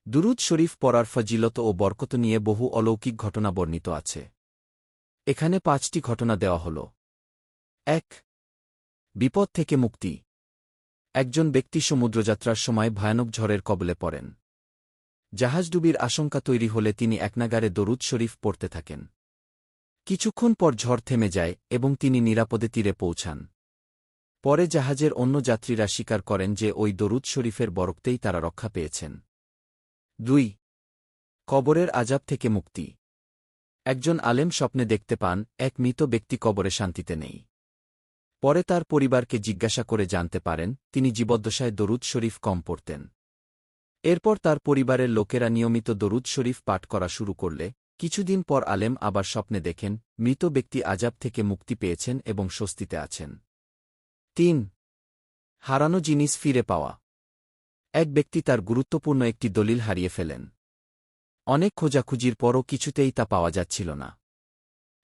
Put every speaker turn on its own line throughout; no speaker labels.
দুরূদ শরীফ পড়ার ফজিলত ও বরকত নিয়ে বহু অলৌকিক ঘটনা বর্ণিত আছে। এখানে ৫টি ঘটনা দেওয়া হল। ১. বিপদ থেকে মুক্তি। একজন ব্যক্তি সমুদ্রযাত্রার সময় ভয়ানক ঝড়ের কবলে পড়েন। জাহাজডুবির আশঙ্কা তৈরি হলে তিনি একনাগারে দরুদ শরীফ পড়তে থাকেন। কিছুক্ষণ পর ঝড় থেমে যায় এবং তিনি নিরাপদে তীরে পৌঁছান। পরে জাহাজের অন্য যাত্রীরা স্বীকার করেন যে ওই দরুদ শরীফের বরকতেই তারা রক্ষা পেয়েছেন। ২. কবরের আযাব থেকে মুক্তি। একজন আলেম স্বপ্নে দেখতে পান এক মৃত ব্যক্তি কবরে শান্তিতে নেই। পরে তার পরিবারকে জিজ্ঞাসা করে জানতে পারেন তিনি জীবদ্দশায় দরুদ শরীফ কম পড়তেন। এরপর তার পরিবারের লোকেরা নিয়মিত দরুদ শরীফ পাঠ করা শুরু করলে কিছুদিন পর আলেম আবার স্বপ্নে দেখেন মৃত ব্যক্তি আযাব থেকে মুক্তি পেয়েছেন এবং স্বস্তিতে আছেন। ৩. হারানো জিনিস ফিরে পাওয়া। এক ব্যক্তি তার গুরুত্বপূর্ণ একটি দলিল হারিয়ে ফেলেন। অনেক খোঁজাখুঁজির পরও কিছুতেই তা পাওয়া যাচ্ছিল না।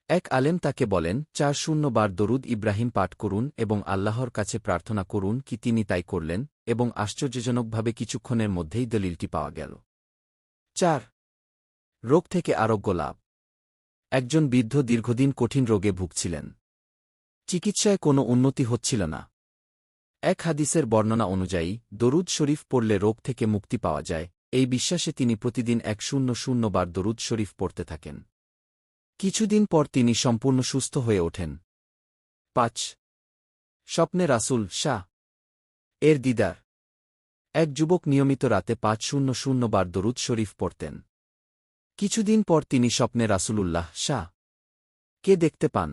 এক আলেম তাকে বলেন ৪০ বার দরুদ ইব্রাহিম পাঠ করুন এবং আল্লাহর কাছে প্রার্থনা করুন কি তিনি তাই করলেন এবং আশ্চর্যজনকভাবে কিছুক্ষণের মধ্যেই দলিলটি পাওয়া গেল। ৪. রোগ থেকে আরোগ্য লাভ। একজন বৃদ্ধ দীর্ঘদিন কঠিন রোগে ভুগছিলেন। চিকিৎসায় কোনো উন্নতি হচ্ছিল না। এক হাদিসের বর্ণনা অনুযায়ী দরুদ শরীফ পড়লে রোগ থেকে মুক্তি পাওয়া যায়, এই বিশ্বাসে তিনি প্রতিদিন ১০০ বার দরুদ শরীফ পড়তে থাকেন। কিছুদিন পর তিনি সম্পূর্ণ সুস্থ হয়ে ওঠেন। ৫. স্বপ্নে রাসূল শাহ এর দিদার। এক যুবক নিয়মিত রাতে ৫০০ বার দরুদ শরীফ পড়তেন। কিছুদিন পর তিনি স্বপ্নে রাসূলুল্লাহ শাহ কে দেখতে পান।